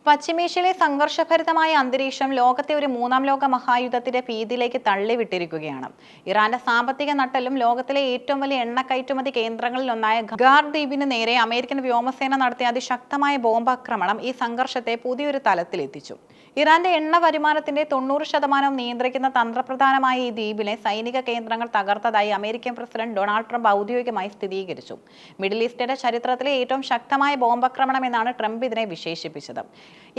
പശ്ചിമേഷ്യയിലെ സംഘർഷഭരിതമായ അന്തരീക്ഷം ലോകത്തെ ഒരു മൂന്നാം ലോക മഹായുദ്ധത്തിന്റെ ഭീതിയിലേക്ക് തള്ളിവിട്ടിരിക്കുകയാണ്. ഇറാന്റെ സാമ്പത്തിക നട്ടെല്ലും ലോകത്തിലെ ഏറ്റവും വലിയ എണ്ണ കയറ്റുമതി കേന്ദ്രങ്ങളിലൊന്നായ ഖാർ ദ്വീപിന് നേരെ അമേരിക്കൻ വ്യോമസേന നടത്തിയ അതിശക്തമായ ബോംബാക്രമണം ഈ സംഘർഷത്തെ പുതിയൊരു തലത്തിലെത്തിച്ചു. ഇറാന്റെ എണ്ണ വരുമാനത്തിന്റെ 90% നിയന്ത്രിക്കുന്ന തന്ത്രപ്രധാനമായ ഈ ദ്വീപിലെ സൈനിക കേന്ദ്രങ്ങൾ തകർത്തതായി അമേരിക്കൻ പ്രസിഡന്റ് ഡൊണാൾഡ് ട്രംപ് ഔദ്യോഗികമായി സ്ഥിരീകരിച്ചു. മിഡിൽ ഈസ്റ്റിന്റെ ചരിത്രത്തിലെ ഏറ്റവും ശക്തമായ ബോംബാക്രമണം എന്നാണ് ട്രംപ് ഇതിനെ വിശേഷിപ്പിച്ചത്.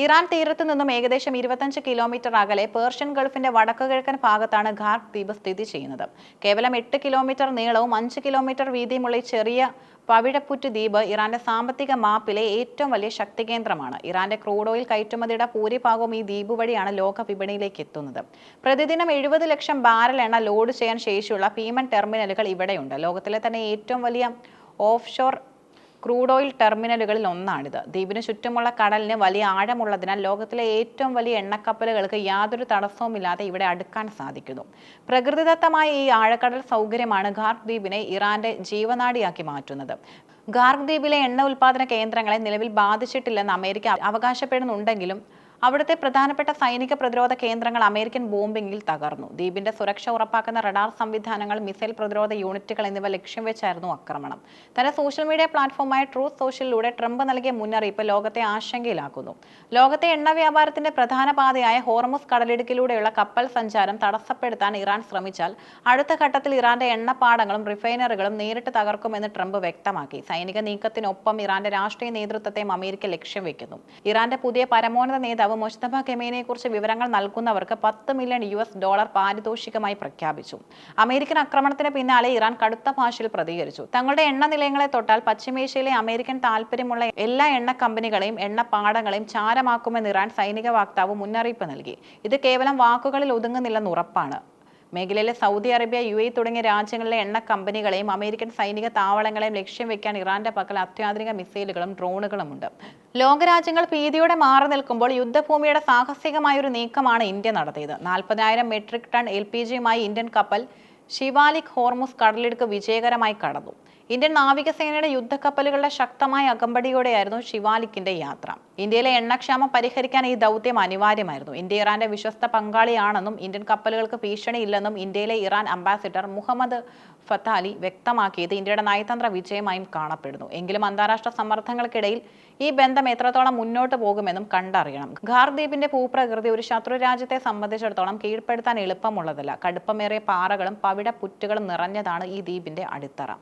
ഇറാൻ തീരത്ത് നിന്നും ഏകദേശം 25 കിലോമീറ്റർ അകലെ പേർഷ്യൻ ഗൾഫിന്റെ വടക്കുകിഴക്കൻ ഭാഗത്താണ് ഖാർ ദ്വീപ് സ്ഥിതി ചെയ്യുന്നത്. കേവലം 8 കിലോമീറ്റർ നീളവും 5 കിലോമീറ്റർ വീതിയുമുള്ള ഈ ചെറിയ പവിഴപ്പുറ്റ് ദ്വീപ് ഇറാന്റെ സാമ്പത്തിക മാപ്പിലെ ഏറ്റവും വലിയ ശക്തി കേന്ദ്രമാണ്. ഇറാന്റെ ക്രൂഡ് ഓയിൽ കയറ്റുമതിയുടെ ഭൂരിഭാഗവും ഈ ദ്വീപ് വഴിയാണ് ലോക വിപണിയിലേക്ക് എത്തുന്നത്. പ്രതിദിനം 70 ലക്ഷം ബാരൽ എണ്ണ ലോഡ് ചെയ്യാൻ ശേഷിയുള്ള ഭീമൻ ടെർമിനലുകൾ ഇവിടെയുണ്ട്. ലോകത്തിലെ തന്നെ ഏറ്റവും വലിയ ഓഫ് ഷോർ ക്രൂഡ് ഓയിൽ ടെർമിനലുകളിൽ ഒന്നാണിത്. ദ്വീപിന് ചുറ്റുമുള്ള കടലിന് വലിയ ആഴമുള്ളതിനാൽ ലോകത്തിലെ ഏറ്റവും വലിയ എണ്ണക്കപ്പലുകൾക്ക് യാതൊരു തടസ്സവുമില്ലാതെ ഇവിടെ അടുക്കാൻ സാധിക്കുന്നു. പ്രകൃതിദത്തമായ ഈ ആഴക്കടൽ സൗകര്യമാണ് ഖാർ ദ്വീപിനെ ഇറാന്റെ ജീവനാഡിയാക്കി മാറ്റുന്നത്. ഖാർ ദ്വീപിലെ എണ്ണ ഉൽപാദന കേന്ദ്രങ്ങളെ നിലവിൽ ബാധിച്ചിട്ടില്ലെന്ന് അമേരിക്ക അവകാശപ്പെടുന്നുണ്ടെങ്കിലും അവിടുത്തെ പ്രധാനപ്പെട്ട സൈനിക പ്രതിരോധ കേന്ദ്രങ്ങൾ അമേരിക്കൻ ബോംബിംഗിൽ തകർന്നു. ദ്വീപിന്റെ സുരക്ഷ ഉറപ്പാക്കുന്ന റഡാർ സംവിധാനങ്ങൾ, മിസൈൽ പ്രതിരോധ യൂണിറ്റുകൾ എന്നിവ ലക്ഷ്യം വെച്ചായിരുന്നു ആക്രമണം. തന്റെ സോഷ്യൽ മീഡിയ പ്ലാറ്റ്ഫോമായ ട്രൂത്ത് സോഷ്യലിലൂടെ ട്രംപ് നൽകിയ മുന്നറിയിപ്പ് ലോകത്തെ ആശങ്കയിലാക്കുന്നു. ലോകത്തെ എണ്ണ വ്യാപാരത്തിന്റെ പ്രധാന പാതയായ ഹോർമുസ് കടലിടുക്കിലൂടെയുള്ള കപ്പൽ സഞ്ചാരം തടസ്സപ്പെടുത്താൻ ഇറാൻ ശ്രമിച്ചാൽ അടുത്ത ഘട്ടത്തിൽ ഇറാന്റെ എണ്ണപ്പാടങ്ങളും റിഫൈനറികളും നേരിട്ട് തകർക്കുമെന്ന് ട്രംപ് വ്യക്തമാക്കി. സൈനിക നീക്കത്തിനൊപ്പം ഇറാന്റെ രാഷ്ട്രീയ നേതൃത്വത്തെയും അമേരിക്ക ലക്ഷ്യം വെക്കുന്നു. ഇറാന്റെ പുതിയ പരമോന്നത നേതാവ് മുസ്തഫ ഖമേനിയെക്കുറിച്ച് വിവരങ്ങൾ നൽകുന്നവർക്ക് $10 മില്യൺ പാരിതോഷികമായി പ്രഖ്യാപിച്ചു. അമേരിക്കൻ ആക്രമണത്തിന് പിന്നാലെ ഇറാൻ കടുത്ത ഭാഷയിൽ പ്രതികരിച്ചു. തങ്ങളുടെ എണ്ണ നിലയങ്ങളെ തൊട്ടാൽ പശ്ചിമേഷ്യയിലെ അമേരിക്കൻ താൽപര്യമുള്ള എല്ലാ എണ്ണ കമ്പനികളെയും എണ്ണപ്പാടങ്ങളെയും ചാരമാക്കുമെന്ന് ഇറാൻ സൈനിക വക്താവ് മുന്നറിയിപ്പ് നൽകി. ഇത് കേവലം വാക്കുകളിൽ ഒതുങ്ങുന്നില്ലെന്ന് ഉറപ്പാണ്. മേഖലയിലെ സൗദി അറേബ്യ, UAE തുടങ്ങിയ രാജ്യങ്ങളിലെ എണ്ണ കമ്പനികളെയും അമേരിക്കൻ സൈനിക താവളങ്ങളെയും ലക്ഷ്യം വെക്കാൻ ഇറാന്റെ പക്കൽ അത്യാധുനിക മിസൈലുകളും ഡ്രോണുകളുമുണ്ട്. ലോകരാജ്യങ്ങൾ ഭീതിയോടെ മാറി നിൽക്കുമ്പോൾ യുദ്ധഭൂമിയുടെ സാഹസികമായൊരു നീക്കമാണ് ഇന്ത്യ നടത്തിയത്. 40,000 മെട്രിക് ടൺ LPGയുമായി ഇന്ത്യൻ കപ്പൽ ശിവാലിക് ഹോർമുസ് കടലിടുക്ക് വിജയകരമായി കടന്നു. ഇന്ത്യൻ നാവികസേനയുടെ യുദ്ധക്കപ്പലുകളുടെ ശക്തമായ അകമ്പടിയോടെയായിരുന്നു ശിവാലിക്കിന്റെ യാത്ര. ഇന്ത്യയിലെ എണ്ണക്ഷാമം പരിഹരിക്കാൻ ഈ ദൗത്യം അനിവാര്യമായിരുന്നു. ഇന്ത്യ ഇറാന്റെ വിശ്വസ്ത പങ്കാളിയാണെന്നും ഇന്ത്യൻ കപ്പലുകൾക്ക് ഭീഷണിയില്ലെന്നും ഇന്ത്യയിലെ ഇറാൻ അംബാസിഡർ മുഹമ്മദ് ഫത്താലി വ്യക്തമാക്കിയത് ഇന്ത്യയുടെ നയതന്ത്ര വിജയമായും കാണപ്പെടുന്നു. എങ്കിലും അന്താരാഷ്ട്ര സമ്മർദ്ദങ്ങൾക്കിടയിൽ ഈ ബന്ധം എത്രത്തോളം മുന്നോട്ട് പോകുമെന്നും കണ്ടറിയണം. ഖാർ ദ്വീപിന്റെ ഭൂപ്രകൃതി ഒരു ശത്രു രാജ്യത്തെ സംബന്ധിച്ചിടത്തോളം കീഴ്പ്പെടുത്താൻ എളുപ്പമുള്ളതല്ല. കടുപ്പമേറിയ പാറകളും പവിഴപ്പുറ്റുകളും നിറഞ്ഞതാണ് ഈ ദ്വീപിന്റെ അടിത്തറ.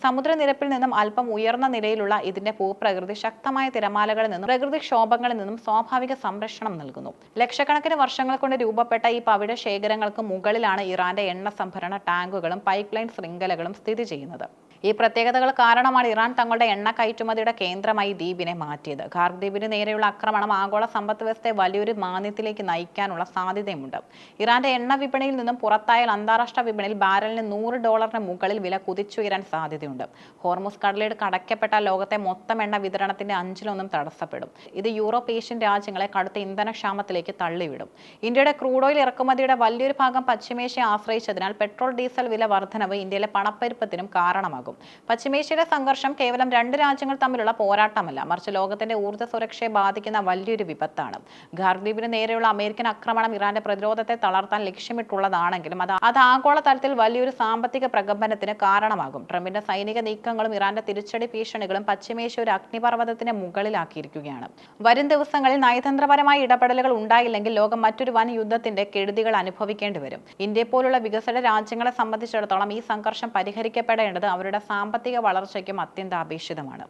സമുദ്രനിരപ്പിൽ നിന്നും അല്പം ഉയർന്ന നിലയിലുള്ള ഇതിന്റെ ഭൂപ്രകൃതി ശക്തമായ തിരമാലകളിൽ നിന്നും പ്രകൃതിക്ഷോഭങ്ങളിൽ നിന്നും സ്വാഭാവിക സംരക്ഷണം നൽകുന്നു. ലക്ഷക്കണക്കിന് വർഷങ്ങൾ കൊണ്ട് രൂപപ്പെട്ട ഈ പവിഴ ശേഖരങ്ങൾക്ക് മുകളിലാണ് ഇറാന്റെ എണ്ണ സംഭരണ ടാങ്കുകളും പൈപ്പ് ലൈൻ ശൃംഖലകളും സ്ഥിതി ചെയ്യുന്നത്. ഈ പ്രത്യേകതകൾ കാരണമാണ് ഇറാൻ തങ്ങളുടെ എണ്ണ കയറ്റുമതിയുടെ കേന്ദ്രമായി ദ്വീപിനെ മാറ്റിയത്. ഖാർ ദ്വീപിന് നേരെയുള്ള ആക്രമണം ആഗോള സമ്പദ് വ്യവസ്ഥയെ വലിയൊരു മാന്ദ്യത്തിലേക്ക് നയിക്കാനുള്ള സാധ്യതയുമുണ്ട്. ഇറാന്റെ എണ്ണ വിപണിയിൽ നിന്നും പുറത്തായാൽ അന്താരാഷ്ട്ര വിപണിയിൽ ബാരലിന് $100 മുകളിൽ വില കുതിച്ചുയരാൻ സാധ്യതയുണ്ട്. ഹോർമുസ് കടലിടുക്ക് അടയ്ക്കപ്പെട്ട ലോകത്തെ മൊത്തം എണ്ണ വിതരണത്തിന്റെ 1/5 തടസ്സപ്പെടും. ഇത് യൂറോപ്പ്, ഏഷ്യൻ രാജ്യങ്ങളെ കടുത്ത ഇന്ധനക്ഷാമത്തിലേക്ക് തള്ളിവിടും. ഇന്ത്യയുടെ ക്രൂഡ് ഓയിൽ ഇറക്കുമതിയുടെ വലിയൊരു ഭാഗം പശ്ചിമേഷ്യയെ ആശ്രയിച്ചതിനാൽ പെട്രോൾ, ഡീസൽ വില വർധനവ് ഇന്ത്യയിലെ പണപ്പെരുപ്പത്തിനും കാരണമാകും. പശ്ചിമേഷ്യയിലെ സംഘർഷം കേവലം 2 രാജ്യങ്ങൾ തമ്മിലുള്ള പോരാട്ടമല്ല, മറിച്ച് ലോകത്തിന്റെ ഊർജ്ജ സുരക്ഷയെ ബാധിക്കുന്ന വലിയൊരു വിപത്താണ്. ഖാർ ദ്വീപിന് നേരെയുള്ള അമേരിക്കൻ ആക്രമണം ഇറാന്റെ പ്രതിരോധത്തെ തളർത്താൻ ലക്ഷ്യമിട്ടുള്ളതാണെങ്കിലും അത് ആഗോള തലത്തിൽ വലിയൊരു സാമ്പത്തിക പ്രകമ്പനത്തിന് കാരണമാകും. ട്രംപിന്റെ സൈനിക നീക്കങ്ങളും ഇറാന്റെ തിരിച്ചടി ഭീഷണികളും പശ്ചിമേഷ്യ ഒരു അഗ്നിപർവ്വതത്തിന് മുകളിലാക്കിയിരിക്കുകയാണ്. വരും ദിവസങ്ങളിൽ നയതന്ത്രപരമായ ഇടപെടലുകൾ ഉണ്ടായില്ലെങ്കിൽ ലോകം മറ്റൊരു വൻ യുദ്ധത്തിന്റെ കെടുതികൾ അനുഭവിക്കേണ്ടി വരും. ഇന്ത്യയെ പോലുള്ള വികസിത രാജ്യങ്ങളെ സംബന്ധിച്ചിടത്തോളം ഈ സംഘർഷം പരിഹരിക്കപ്പെടേണ്ടത് അവരുടെ സാമ്പത്തിക വളർച്ചയ്ക്കും അത്യന്താപേക്ഷിതമാണ്.